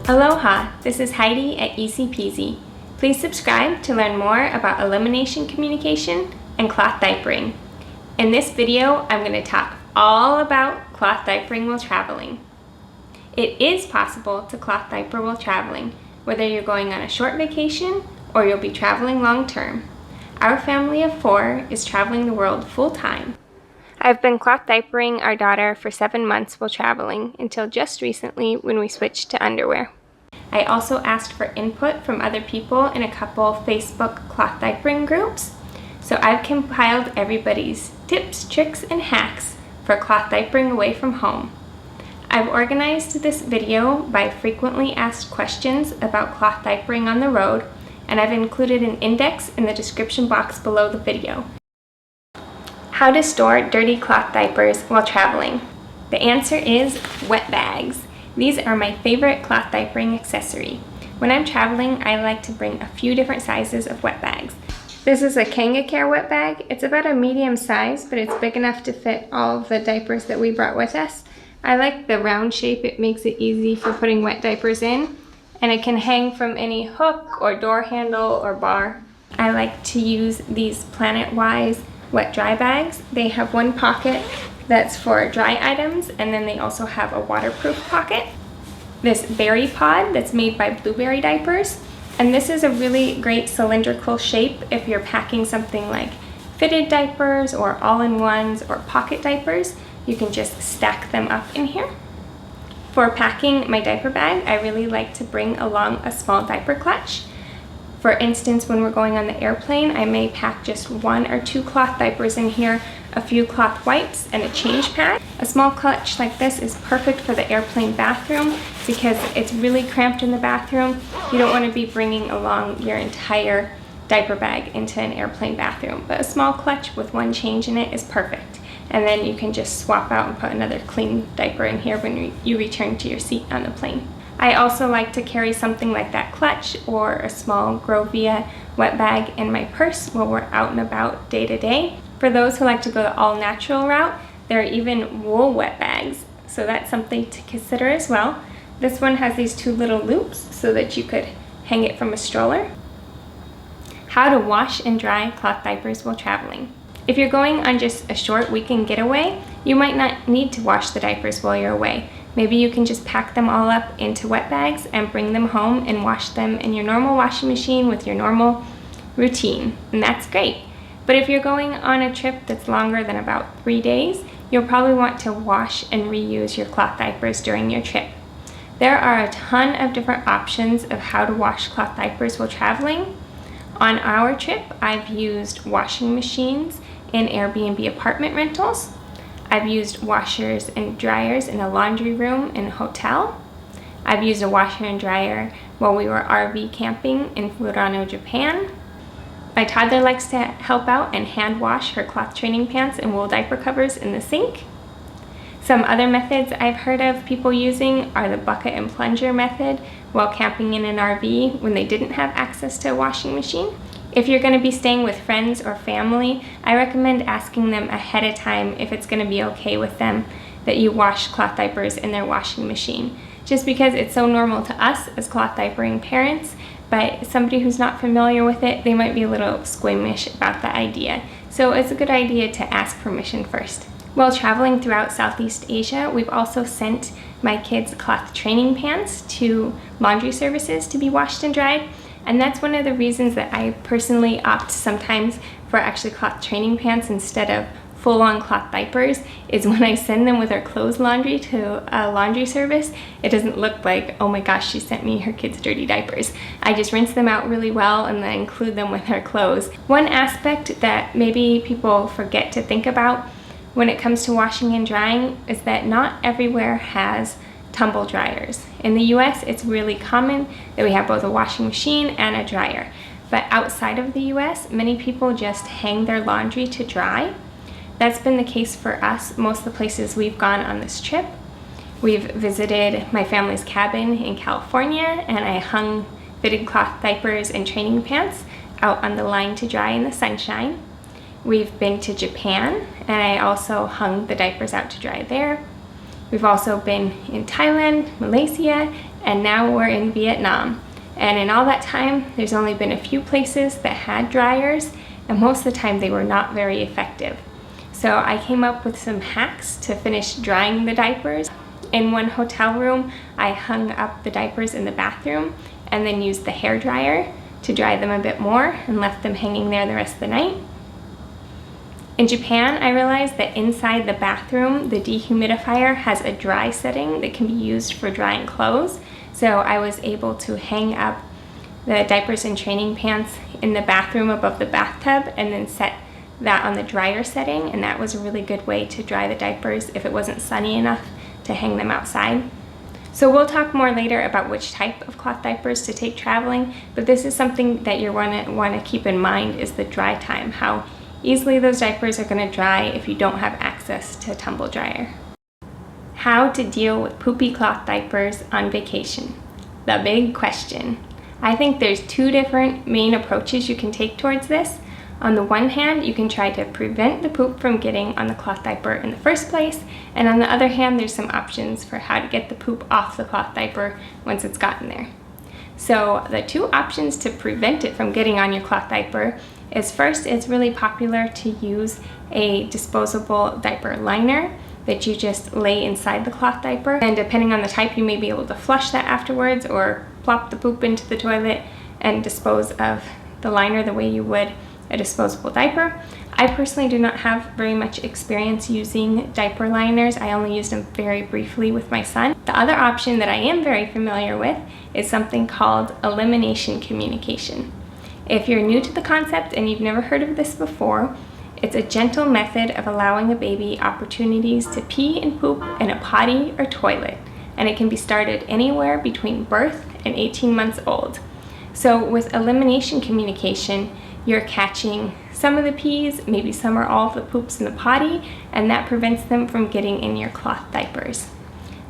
Aloha, this is Heidi at Easy Peasy. Please subscribe to learn more about elimination communication and cloth diapering. In this video, I'm going to talk all about cloth diapering while traveling. It is possible to cloth diaper while traveling, whether you're going on a short vacation or you'll be traveling long term. Our family of 4 is traveling the world full time. I've been cloth diapering our daughter for 7 months while traveling until just recently when we switched to underwear. I also asked for input from other people in a couple Facebook cloth diapering groups, so I've compiled everybody's tips, tricks, and hacks for cloth diapering away from home. I've organized this video by frequently asked questions about cloth diapering on the road, and I've included an index in the description box below the video. How to store dirty cloth diapers while traveling. The answer is wet bags. These are my favorite cloth diapering accessory. When I'm traveling, I like to bring a few different sizes of wet bags. This is a KangaCare wet bag. It's about a medium size, but it's big enough to fit all of the diapers that we brought with us. I like the round shape. It makes it easy for putting wet diapers in, and it can hang from any hook or door handle or bar. I like to use these Planet-Wise wet dry bags. They have one pocket that's for dry items, and then they also have a waterproof pocket. This berry pod that's made by Blueberry Diapers, and this is a really great cylindrical shape if you're packing something like fitted diapers or all-in-ones or pocket diapers. You can just stack them up in here. For packing my diaper bag, I really like to bring along a small diaper clutch. For instance, when we're going on the airplane, I may pack just 1 or 2 cloth diapers in here, a few cloth wipes, and a change pad. A small clutch like this is perfect for the airplane bathroom because it's really cramped in the bathroom. You don't want to be bringing along your entire diaper bag into an airplane bathroom, but a small clutch with 1 change in it is perfect. And then you can just swap out and put another clean diaper in here when you return to your seat on the plane. I also like to carry something like that clutch or a small Grovia wet bag in my purse while we're out and about day to day. For those who like to go the all natural route, there are even wool wet bags, so that's something to consider as well. This one has these 2 little loops so that you could hang it from a stroller. How to wash and dry cloth diapers while traveling. If you're going on just a short weekend getaway, you might not need to wash the diapers while you're away. Maybe you can just pack them all up into wet bags and bring them home and wash them in your normal washing machine with your normal routine, and that's great. But if you're going on a trip that's longer than about 3 days, you'll probably want to wash and reuse your cloth diapers during your trip. There are a ton of different options of how to wash cloth diapers while traveling. On our trip, I've used washing machines in Airbnb apartment rentals. I've used washers and dryers in a laundry room in a hotel. I've used a washer and dryer while we were RV camping in Furano, Japan. My toddler likes to help out and hand wash her cloth training pants and wool diaper covers in the sink. Some other methods I've heard of people using are the bucket and plunger method while camping in an RV when they didn't have access to a washing machine. If you're going to be staying with friends or family, I recommend asking them ahead of time if it's going to be okay with them that you wash cloth diapers in their washing machine. Just because it's so normal to us as cloth diapering parents, but somebody who's not familiar with it, they might be a little squeamish about the idea. So it's a good idea to ask permission first. While traveling throughout Southeast Asia, we've also sent my kids' cloth training pants to laundry services to be washed and dried. And that's one of the reasons that I personally opt sometimes for actually cloth training pants instead of full-on cloth diapers, is when I send them with her clothes laundry to a laundry service, it doesn't look like, oh my gosh, she sent me her kids' dirty diapers. I just rinse them out really well and then include them with her clothes. One aspect that maybe people forget to think about when it comes to washing and drying is that not everywhere has tumble dryers. In the US, it's really common that we have both a washing machine and a dryer. But outside of the US, many people just hang their laundry to dry. That's been the case for us most of the places we've gone on this trip. We've visited my family's cabin in California, and I hung fitted cloth diapers and training pants out on the line to dry in the sunshine. We've been to Japan, and I also hung the diapers out to dry there. We've also been in Thailand, Malaysia, and now we're in Vietnam. And in all that time, there's only been a few places that had dryers, and most of the time they were not very effective. So I came up with some hacks to finish drying the diapers. In one hotel room, I hung up the diapers in the bathroom and then used the hair dryer to dry them a bit more and left them hanging there the rest of the night. In Japan, I realized that inside the bathroom, the dehumidifier has a dry setting that can be used for drying clothes. So I was able to hang up the diapers and training pants in the bathroom above the bathtub and then set that on the dryer setting, and that was a really good way to dry the diapers if it wasn't sunny enough to hang them outside. So we'll talk more later about which type of cloth diapers to take traveling, but this is something that you're want to keep in mind is the dry time, how easily those diapers are going to dry if you don't have access to a tumble dryer. How to deal with poopy cloth diapers on vacation. The big question. I think there's two different main approaches you can take towards this. On the one hand, you can try to prevent the poop from getting on the cloth diaper in the first place, and on the other hand, there's some options for how to get the poop off the cloth diaper once it's gotten there. So the two options to prevent it from getting on your cloth diaper is, first, it's really popular to use a disposable diaper liner that you just lay inside the cloth diaper, and depending on the type, you may be able to flush that afterwards or plop the poop into the toilet and dispose of the liner the way you would a disposable diaper. I personally do not have very much experience using diaper liners. I only used them very briefly with my son. The other option that I am very familiar with is something called elimination communication. If you're new to the concept and you've never heard of this before, it's a gentle method of allowing a baby opportunities to pee and poop in a potty or toilet, and it can be started anywhere between birth and 18 months old. So with elimination communication, you're catching some of the pees, maybe some or all of the poops in the potty, and that prevents them from getting in your cloth diapers.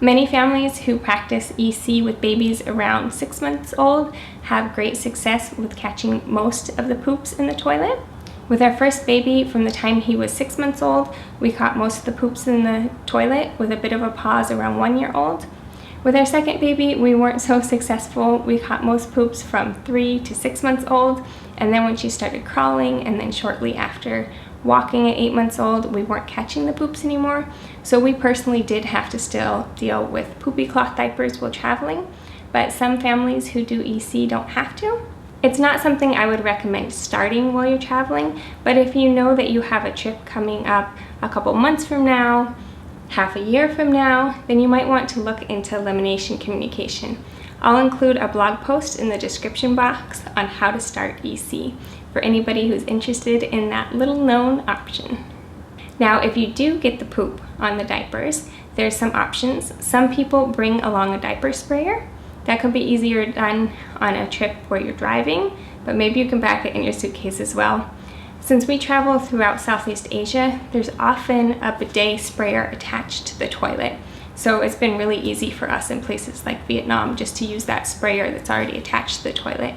Many families who practice EC with babies around 6 months old have great success with catching most of the poops in the toilet. With our first baby, from the time he was 6 months old, we caught most of the poops in the toilet with a bit of a pause around 1 year old. With our second baby, we weren't so successful. We caught most poops from 3 to 6 months old, and then when she started crawling, and then shortly after walking at 8 months old, we weren't catching the poops anymore. So we personally did have to still deal with poopy cloth diapers while traveling, but some families who do EC don't have to. It's not something I would recommend starting while you're traveling, but if you know that you have a trip coming up a couple months from now, half a year from now, then you might want to look into elimination communication. I'll include a blog post in the description box on how to start EC for anybody who's interested in that little known option. Now, if you do get the poop on the diapers, there's some options. Some people bring along a diaper sprayer. That could be easier done on a trip where you're driving, but maybe you can pack it in your suitcase as well. Since we travel throughout Southeast Asia, there's often a bidet sprayer attached to the toilet. So it's been really easy for us in places like Vietnam just to use that sprayer that's already attached to the toilet.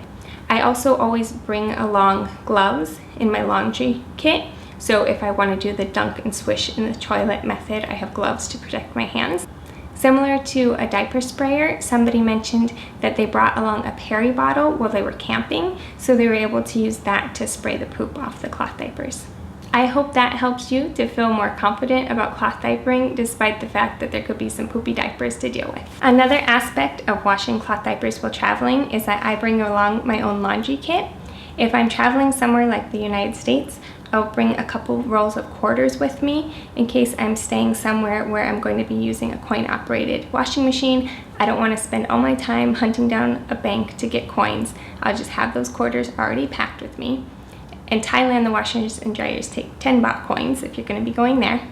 I also always bring along gloves in my laundry kit. So if I want to do the dunk and swish in the toilet method, I have gloves to protect my hands. Similar to a diaper sprayer, somebody mentioned that they brought along a Perry bottle while they were camping, so they were able to use that to spray the poop off the cloth diapers. I hope that helps you to feel more confident about cloth diapering despite the fact that there could be some poopy diapers to deal with. Another aspect of washing cloth diapers while traveling is that I bring along my own laundry kit. If I'm traveling somewhere like the United States, I'll bring a couple rolls of quarters with me in case I'm staying somewhere where I'm going to be using a coin-operated washing machine. I don't want to spend all my time hunting down a bank to get coins. I'll just have those quarters already packed with me. In Thailand, the washers and dryers take 10 baht coins if you're going to be going there.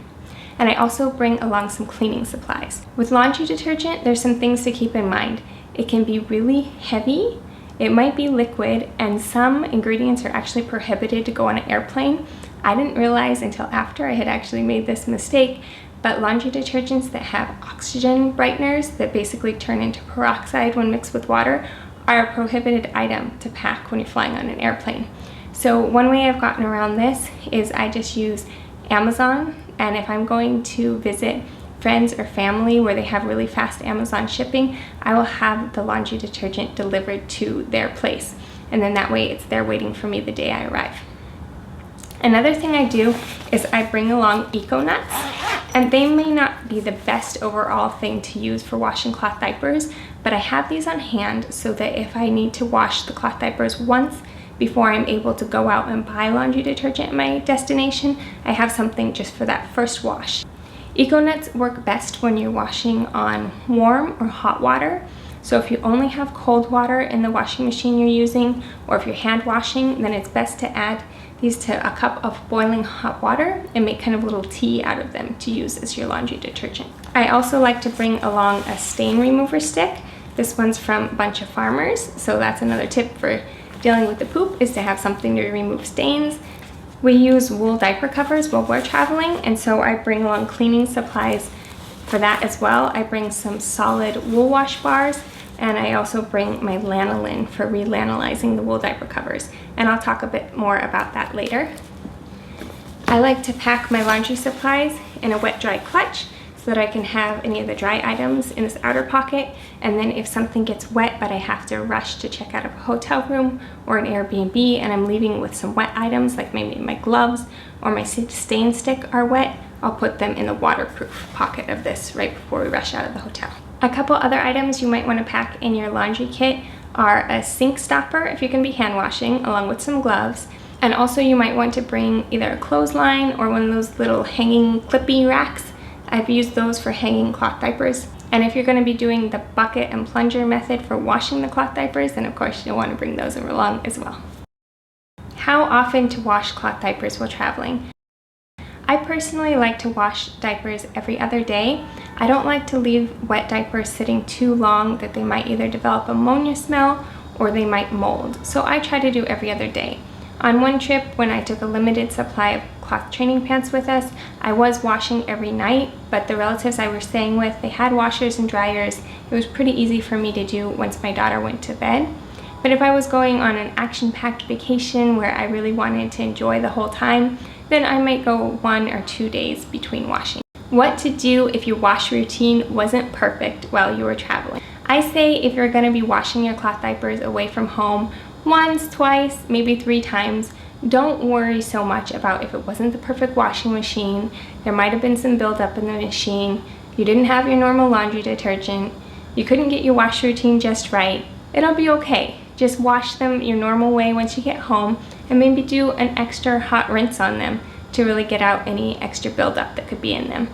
And I also bring along some cleaning supplies. With laundry detergent, there's some things to keep in mind. It can be really heavy. It might be liquid, and some ingredients are actually prohibited to go on an airplane. I didn't realize until after I had actually made this mistake, but laundry detergents that have oxygen brighteners that basically turn into peroxide when mixed with water are a prohibited item to pack when you're flying on an airplane. So one way I've gotten around this is I just use Amazon, and if I'm going to visit friends or family where they have really fast Amazon shipping, I will have the laundry detergent delivered to their place. And then that way it's there waiting for me the day I arrive. Another thing I do is I bring along Eco Nuts, and they may not be the best overall thing to use for washing cloth diapers, but I have these on hand so that if I need to wash the cloth diapers once before I'm able to go out and buy laundry detergent at my destination, I have something just for that first wash. Eco Nuts work best when you're washing on warm or hot water. So if you only have cold water in the washing machine you're using, or if you're hand washing, then it's best to add these to a cup of boiling hot water and make kind of a little tea out of them to use as your laundry detergent. I also like to bring along a stain remover stick. This one's from Bunch of Farmers, so that's another tip for dealing with the poop, is to have something to remove stains. We use wool diaper covers while we're traveling, and so I bring along cleaning supplies for that as well. I bring some solid wool wash bars, and I also bring my lanolin for relanolizing the wool diaper covers, and I'll talk a bit more about that later. I like to pack my laundry supplies in a wet-dry clutch so that I can have any of the dry items in this outer pocket, and then if something gets wet but I have to rush to check out of a hotel room or an Airbnb and I'm leaving with some wet items like maybe my gloves or my stain stick are wet, I'll put them in the waterproof pocket of this right before we rush out of the hotel. A couple other items you might want to pack in your laundry kit are a sink stopper if you're going to be hand washing, along with some gloves. And also you might want to bring either a clothesline or one of those little hanging clippy racks. I've used those for hanging cloth diapers. And if you're going to be doing the bucket and plunger method for washing the cloth diapers, then of course you'll want to bring those along as well. How often to wash cloth diapers while traveling? I personally like to wash diapers every other day. I don't like to leave wet diapers sitting too long that they might either develop ammonia smell or they might mold. So I try to do every other day. On one trip, when I took a limited supply of cloth training pants with us, I was washing every night, but the relatives I was staying with, they had washers and dryers. It was pretty easy for me to do once my daughter went to bed. But if I was going on an action-packed vacation where I really wanted to enjoy the whole time, then I might go 1 or 2 days between washing. What to do if your wash routine wasn't perfect while you were traveling? I say if you're going to be washing your cloth diapers away from home once, twice, maybe 3 times, don't worry so much about if it wasn't the perfect washing machine. There might have been some buildup in the machine. You didn't have your normal laundry detergent. You couldn't get your wash routine just right. It'll be okay. Just wash them your normal way once you get home, and maybe do an extra hot rinse on them to really get out any extra buildup that could be in them.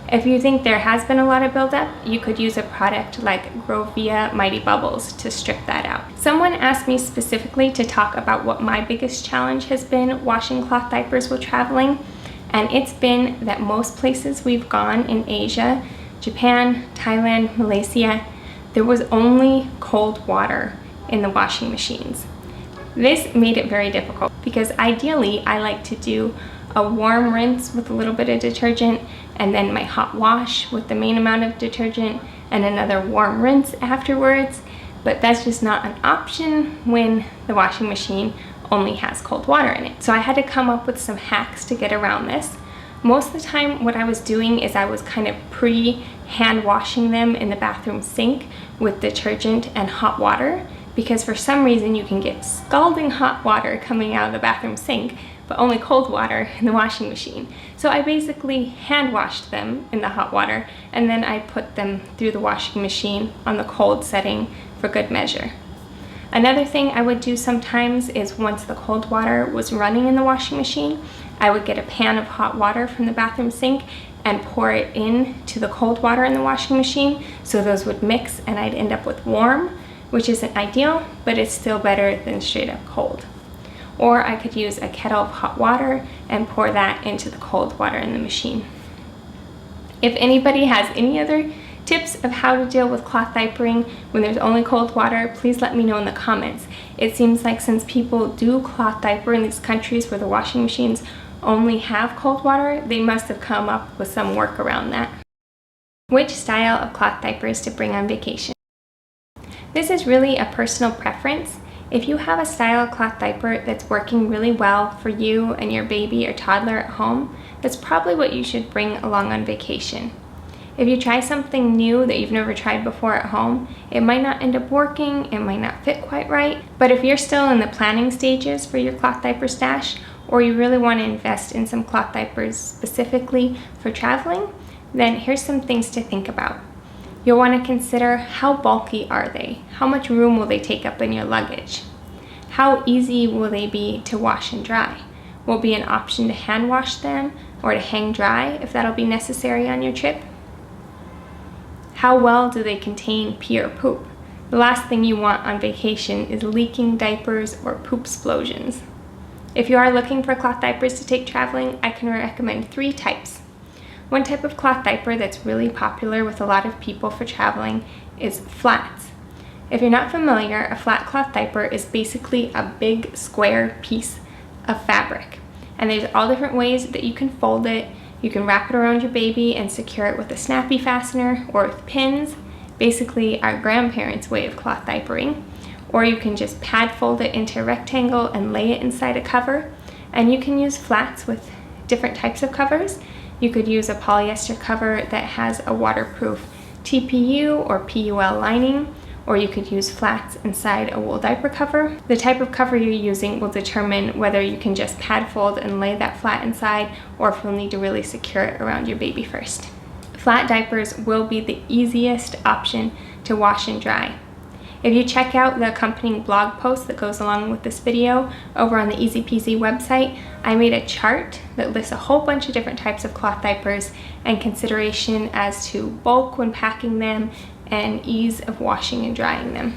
If you think there has been a lot of buildup, you could use a product like Grovia Mighty Bubbles to strip that out. Someone asked me specifically to talk about what my biggest challenge has been washing cloth diapers while traveling, and it's been that most places we've gone in Asia, Japan, Thailand, Malaysia, there was only cold water in the washing machines. This made it very difficult because ideally I like to do a warm rinse with a little bit of detergent and then my hot wash with the main amount of detergent and another warm rinse afterwards, but that's just not an option when the washing machine only has cold water in it. So I had to come up with some hacks to get around this. Most of the time what I was doing is I was kind of pre-hand washing them in the bathroom sink with detergent and hot water, because for some reason you can get scalding hot water coming out of the bathroom sink, but only cold water in the washing machine. So I basically hand washed them in the hot water, and then I put them through the washing machine on the cold setting for good measure. Another thing I would do sometimes is once the cold water was running in the washing machine, I would get a pan of hot water from the bathroom sink and pour it into the cold water in the washing machine, so those would mix and I'd end up with warm, which isn't ideal, but it's still better than straight up cold. Or I could use a kettle of hot water and pour that into the cold water in the machine. If anybody has any other tips of how to deal with cloth diapering when there's only cold water, please let me know in the comments. It seems like since people do cloth diaper in these countries where the washing machines only have cold water, they must have come up with some work around that. Which style of cloth diapers to bring on vacation? This is really a personal preference. If you have a style of cloth diaper that's working really well for you and your baby or toddler at home, that's probably what you should bring along on vacation. If you try something new that you've never tried before at home, it might not end up working, it might not fit quite right. But if you're still in the planning stages for your cloth diaper stash, or you really want to invest in some cloth diapers specifically for traveling, then here's some things to think about. You'll want to consider how bulky are they? How much room will they take up in your luggage? How easy will they be to wash and dry? Will it be an option to hand wash them or to hang dry if that'll be necessary on your trip? How well do they contain pee or poop? The last thing you want on vacation is leaking diapers or poop explosions. If you are looking for cloth diapers to take traveling, I can recommend 3 types. One type of cloth diaper that's really popular with a lot of people for traveling is flats. If you're not familiar, a flat cloth diaper is basically a big square piece of fabric. And there's all different ways that you can fold it. You can wrap it around your baby and secure it with a snappy fastener or with pins, basically our grandparents' way of cloth diapering. Or you can just pad fold it into a rectangle and lay it inside a cover. And you can use flats with different types of covers. You could use a polyester cover that has a waterproof TPU or PUL lining, or you could use flats inside a wool diaper cover. The type of cover you're using will determine whether you can just pad fold and lay that flat inside, or if you'll need to really secure it around your baby first. Flat diapers will be the easiest option to wash and dry. If you check out the accompanying blog post that goes along with this video over on the Easy Peasy website, I made a chart that lists a whole bunch of different types of cloth diapers and consideration as to bulk when packing them and ease of washing and drying them.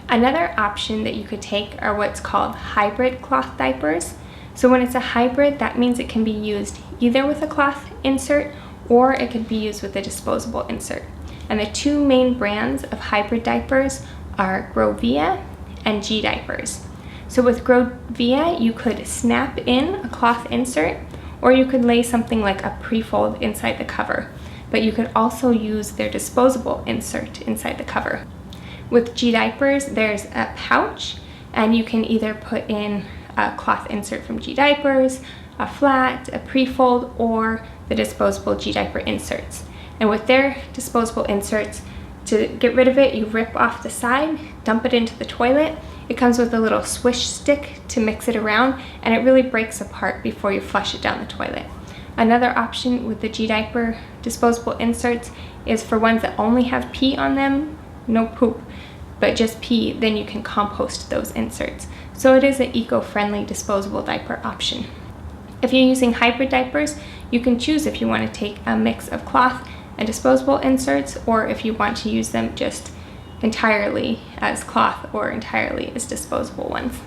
Another option that you could take are what's called hybrid cloth diapers. So when it's a hybrid, that means it can be used either with a cloth insert or it could be used with a disposable insert. And the 2 main brands of hybrid diapers are Grovia and G diapers. So with Grovia, you could snap in a cloth insert, or you could lay something like a pre-fold inside the cover. But you could also use their disposable insert inside the cover. With G diapers, there's a pouch, and you can either put in a cloth insert from G diapers, a flat, a pre-fold, or the disposable G diaper inserts. And with their disposable inserts, to get rid of it, you rip off the side, dump it into the toilet. It comes with a little swish stick to mix it around, and it really breaks apart before you flush it down the toilet. Another option with the G diaper disposable inserts is for ones that only have pee on them, no poop, but just pee, then you can compost those inserts. So it is an eco-friendly disposable diaper option. If you're using hybrid diapers, you can choose if you want to take a mix of cloth and disposable inserts, or if you want to use them just entirely as cloth or entirely as disposable ones.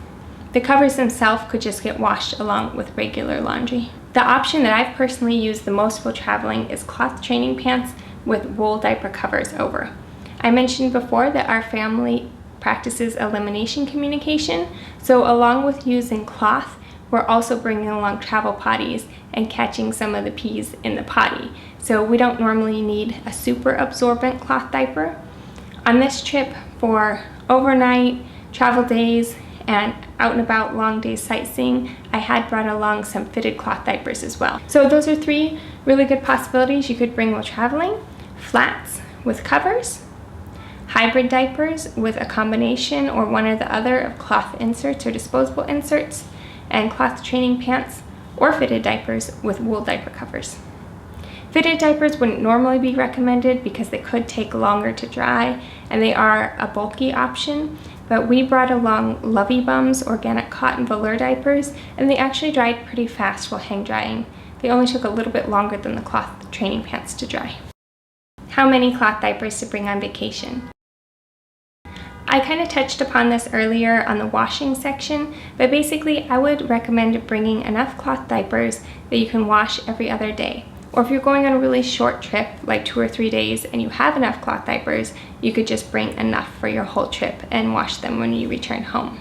The covers themselves could just get washed along with regular laundry. The option that I've personally used the most while traveling is cloth training pants with wool diaper covers over. I mentioned before that our family practices elimination communication, so along with using cloth, we're also bringing along travel potties and catching some of the pees in the potty. So we don't normally need a super absorbent cloth diaper. On this trip for overnight, travel days, and out and about long days sightseeing, I had brought along some fitted cloth diapers as well. So those are 3 really good possibilities you could bring while traveling. Flats with covers, hybrid diapers with a combination or one or the other of cloth inserts or disposable inserts, and cloth training pants or fitted diapers with wool diaper covers. Fitted diapers wouldn't normally be recommended because they could take longer to dry and they are a bulky option, but we brought along Lovey Bum's organic cotton velour diapers, and they actually dried pretty fast while hang drying. They only took a little bit longer than the cloth training pants to dry. How many cloth diapers to bring on vacation? I kind of touched upon this earlier on the washing section, but basically I would recommend bringing enough cloth diapers that you can wash every other day. Or if you're going on a really short trip, like 2 or 3 days, and you have enough cloth diapers, you could just bring enough for your whole trip and wash them when you return home.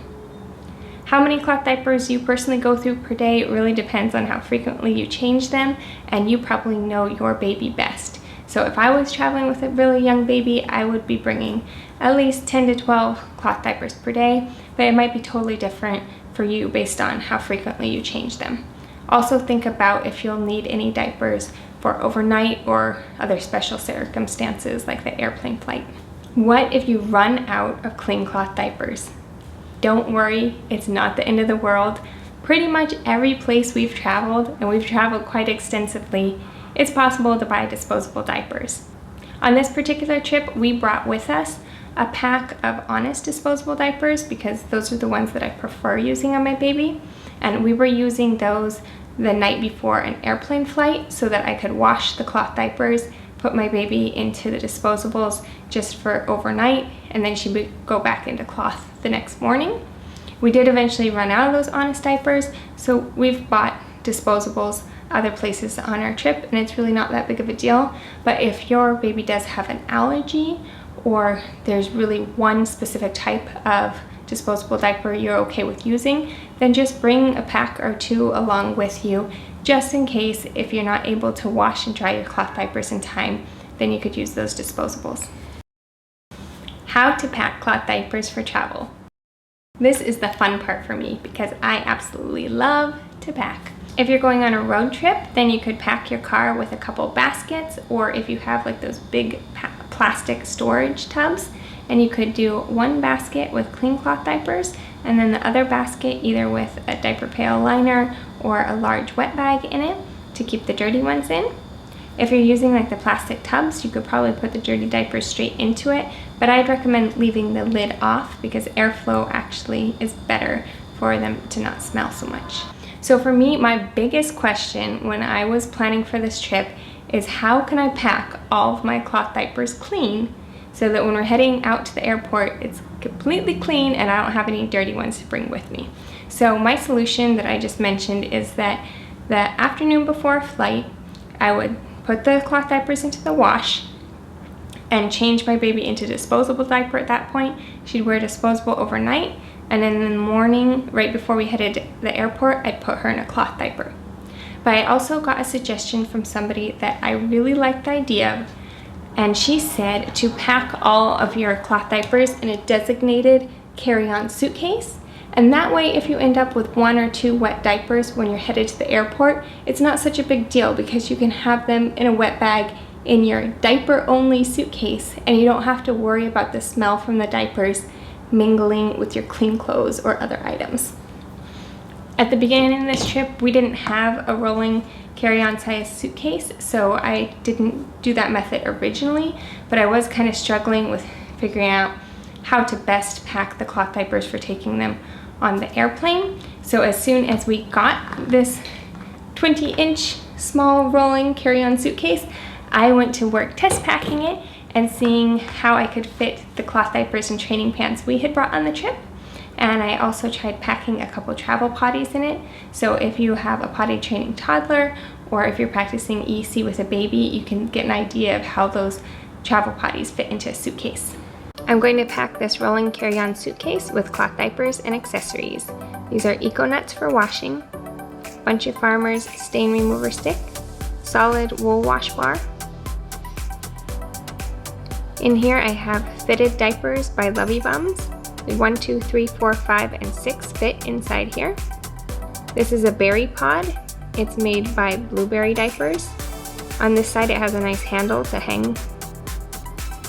How many cloth diapers you personally go through per day really depends on how frequently you change them, and you probably know your baby best. So if I was traveling with a really young baby, I would be bringing at least 10 to 12 cloth diapers per day, but it might be totally different for you based on how frequently you change them. Also think about if you'll need any diapers for overnight or other special circumstances like the airplane flight. What if you run out of clean cloth diapers? Don't worry, it's not the end of the world. Pretty much every place we've traveled, and we've traveled quite extensively, it's possible to buy disposable diapers. On this particular trip, we brought with us a pack of Honest disposable diapers because those are the ones that I prefer using on my baby. And we were using those the night before an airplane flight so that I could wash the cloth diapers, put my baby into the disposables just for overnight, and then she would go back into cloth the next morning. We did eventually run out of those Honest diapers, so we've bought disposables other places on our trip, and it's really not that big of a deal. But if your baby does have an allergy, or there's really one specific type of disposable diaper you're okay with using, then just bring a pack or two along with you, just in case if you're not able to wash and dry your cloth diapers in time, then you could use those disposables. How to pack cloth diapers for travel. This is the fun part for me because I absolutely love to pack. If you're going on a road trip, then you could pack your car with a couple baskets, or if you have like those big plastic storage tubs, and you could do one basket with clean cloth diapers and then the other basket either with a diaper pail liner or a large wet bag in it to keep the dirty ones in. If you're using like the plastic tubs, you could probably put the dirty diapers straight into it, but I'd recommend leaving the lid off because airflow actually is better for them to not smell so much. So for me, my biggest question when I was planning for this trip is how can I pack all of my cloth diapers clean so that when we're heading out to the airport, it's completely clean and I don't have any dirty ones to bring with me. So my solution that I just mentioned is that the afternoon before a flight, I would put the cloth diapers into the wash and change my baby into disposable diaper at that point. She'd wear disposable overnight, and then in the morning, right before we headed to the airport, I'd put her in a cloth diaper. But I also got a suggestion from somebody that I really liked the idea of, and she said to pack all of your cloth diapers in a designated carry-on suitcase. And that way, if you end up with 1 or 2 wet diapers when you're headed to the airport, it's not such a big deal because you can have them in a wet bag in your diaper-only suitcase, and you don't have to worry about the smell from the diapers mingling with your clean clothes or other items. At the beginning of this trip, we didn't have a rolling carry-on size suitcase, so I didn't do that method originally, but I was kind of struggling with figuring out how to best pack the cloth diapers for taking them on the airplane. So as soon as we got this 20-inch small rolling carry-on suitcase, I went to work test packing it and seeing how I could fit the cloth diapers and training pants we had brought on the trip. And I also tried packing a couple travel potties in it. So if you have a potty training toddler, or if you're practicing EC with a baby, you can get an idea of how those travel potties fit into a suitcase. I'm going to pack this rolling carry-on suitcase with cloth diapers and accessories. These are Eco Nuts for washing, Bunch of Farmers stain remover stick, solid wool wash bar. In here I have fitted diapers by Lovey Bums. 1, 2, 3, 4, 5, and 6 fit inside here. This is a berry pod. It's made by Blueberry Diapers. On this side it has a nice handle to hang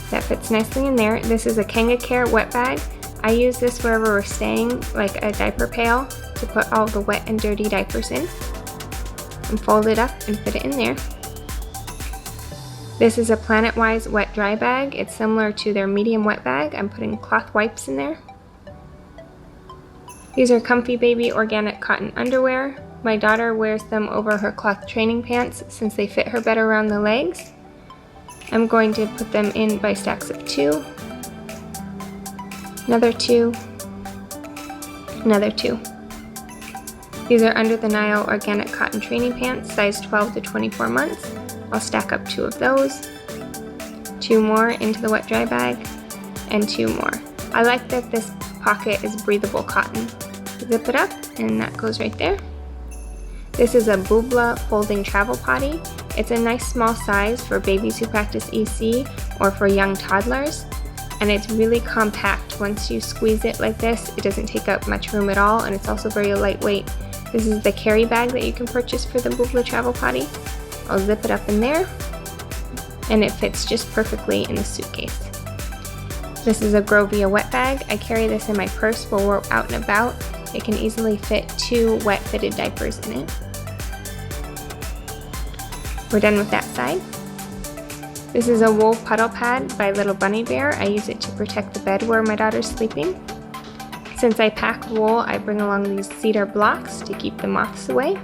that fits nicely in there. This is a KangaCare wet bag. I use this wherever we're staying, like a diaper pail, to put all the wet and dirty diapers in. And fold it up and fit it in there. This is a PlanetWise wet dry bag. It's similar to their medium wet bag. I'm putting cloth wipes in there. These are Comfy Baby organic cotton underwear. My daughter wears them over her cloth training pants since they fit her better around the legs. I'm going to put them in by stacks of 2. Another 2. Another 2. These are Under the Nile organic cotton training pants, size 12 to 24 months. I'll stack up 2 of those. 2 more into the wet dry bag, and 2 more. I like that this pocket is breathable cotton. Zip it up, and that goes right there. This is a Boobla folding travel potty. It's a nice small size for babies who practice EC or for young toddlers, and it's really compact. Once you squeeze it like this, it doesn't take up much room at all, and it's also very lightweight. This is the carry bag that you can purchase for the Boobla travel potty. I'll zip it up in there, and it fits just perfectly in the suitcase. This is a Grovia wet bag. I carry this in my purse while we're out and about. It can easily fit 2 wet fitted diapers in it. We're done with that side. This is a wool puddle pad by Little Bunny Bear. I use it to protect the bed where my daughter's sleeping. Since I pack wool, I bring along these cedar blocks to keep the moths away.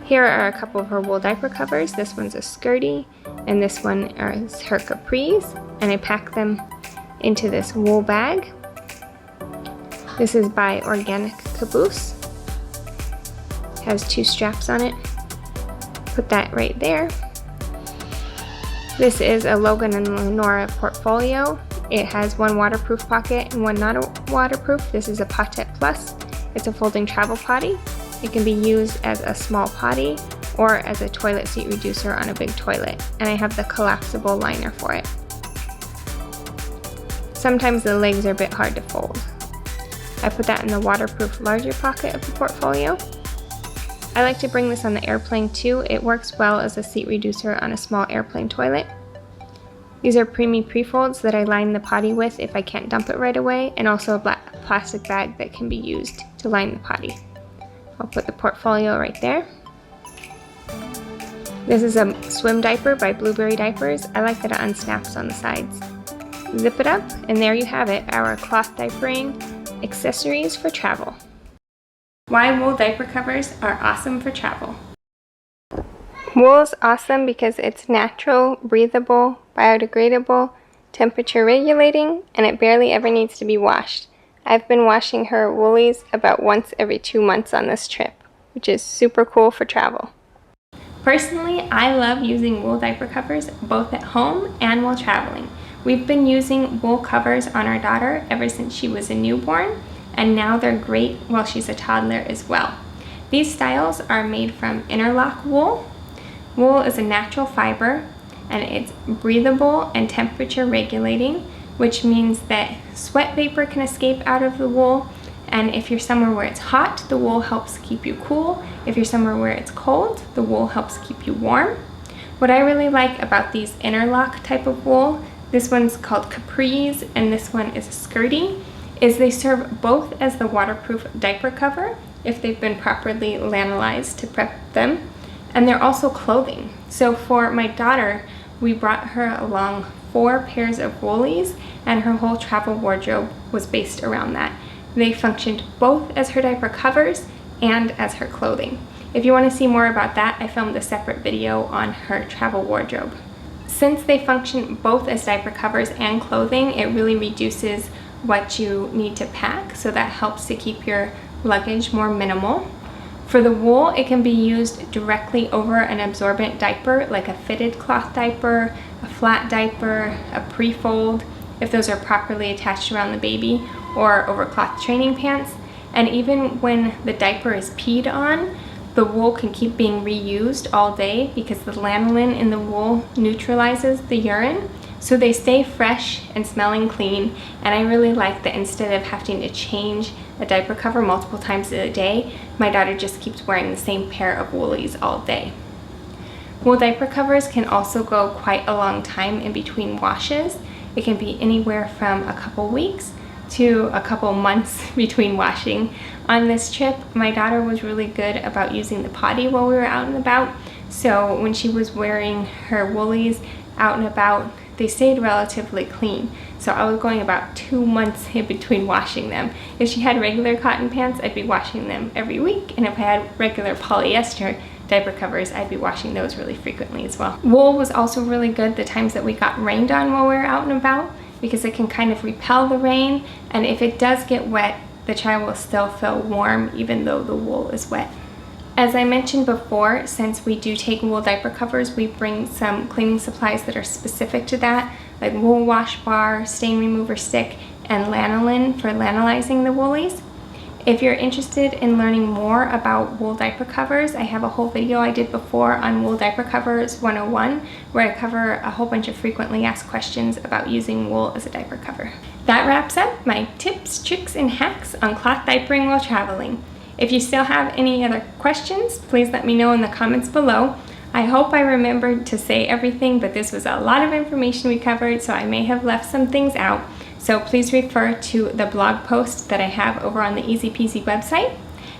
Here are a couple of her wool diaper covers. This one's a skirty, and this one is her capris, and I pack them into this wool bag. This is by Organic Caboose. It has 2 straps on it. Put that right there. This is a Logan and Lenora portfolio. It has 1 waterproof pocket and 1 not waterproof. This is a Potette Plus. It's a folding travel potty. It can be used as a small potty or as a toilet seat reducer on a big toilet. And I have the collapsible liner for it. Sometimes the legs are a bit hard to fold. I put that in the waterproof larger pocket of the portfolio. I like to bring this on the airplane too. It works well as a seat reducer on a small airplane toilet. These are preemie pre-folds that I line the potty with if I can't dump it right away, and also a black plastic bag that can be used to line the potty. I'll put the portfolio right there. This is a swim diaper by Blueberry Diapers. I like that it unsnaps on the sides. Zip it up, and there you have it, our cloth diapering accessories for travel. Why wool diaper covers are awesome for travel. Wool is awesome because it's natural, breathable, biodegradable, temperature regulating, and it barely ever needs to be washed. I've been washing her woolies about once every 2 months on this trip, which is super cool for travel. Personally, I love using wool diaper covers both at home and while traveling. We've been using wool covers on our daughter ever since she was a newborn, and now they're great while she's a toddler as well. These styles are made from interlock wool. Wool is a natural fiber, and it's breathable and temperature regulating, which means that sweat vapor can escape out of the wool, and if you're somewhere where it's hot, the wool helps keep you cool. If you're somewhere where it's cold, the wool helps keep you warm. What I really like about these interlock type of wool, this one's called capris and this one is a skirty, is they serve both as the waterproof diaper cover if they've been properly lanolized to prep them, and they're also clothing. So for my daughter, we brought her along 4 pairs of woolies, and her whole travel wardrobe was based around that. They functioned both as her diaper covers and as her clothing. If you want to see more about that, I filmed a separate video on her travel wardrobe. Since they function both as diaper covers and clothing, it really reduces what you need to pack, so that helps to keep your luggage more minimal. For the wool, it can be used directly over an absorbent diaper, like a fitted cloth diaper, a flat diaper, a pre-fold, if those are properly attached around the baby, or over cloth training pants. And even when the diaper is peed on, the wool can keep being reused all day because the lanolin in the wool neutralizes the urine. So they stay fresh and smelling clean, and I really like that instead of having to change a diaper cover multiple times a day, my daughter just keeps wearing the same pair of woolies all day. Wool diaper covers can also go quite a long time in between washes. It can be anywhere from a couple weeks to a couple months between washing. On this trip, my daughter was really good about using the potty while we were out and about, so when she was wearing her woolies out and about, they stayed relatively clean. So I was going about 2 months in between washing them. If she had regular cotton pants, I'd be washing them every week, and if I had regular polyester diaper covers, I'd be washing those really frequently as well. Wool was also really good the times that we got rained on while we were out and about, because it can kind of repel the rain, and if it does get wet, the child will still feel warm even though the wool is wet. As I mentioned before, since we do take wool diaper covers, we bring some cleaning supplies that are specific to that, like wool wash bar, stain remover stick, and lanolin for lanolizing the woolies. If you're interested in learning more about wool diaper covers, I have a whole video I did before on Wool Diaper Covers 101, where I cover a whole bunch of frequently asked questions about using wool as a diaper cover. That wraps up my tips, tricks, and hacks on cloth diapering while traveling. If you still have any other questions, please let me know in the comments below. I hope I remembered to say everything, but this was a lot of information we covered, so I may have left some things out. So please refer to the blog post that I have over on the Easy Peasy website.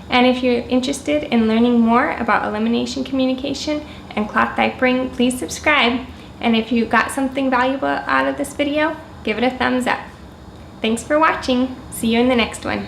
And if you're interested in learning more about elimination communication and cloth diapering, please subscribe. And if you got something valuable out of this video, give it a thumbs up. Thanks for watching. See you in the next one.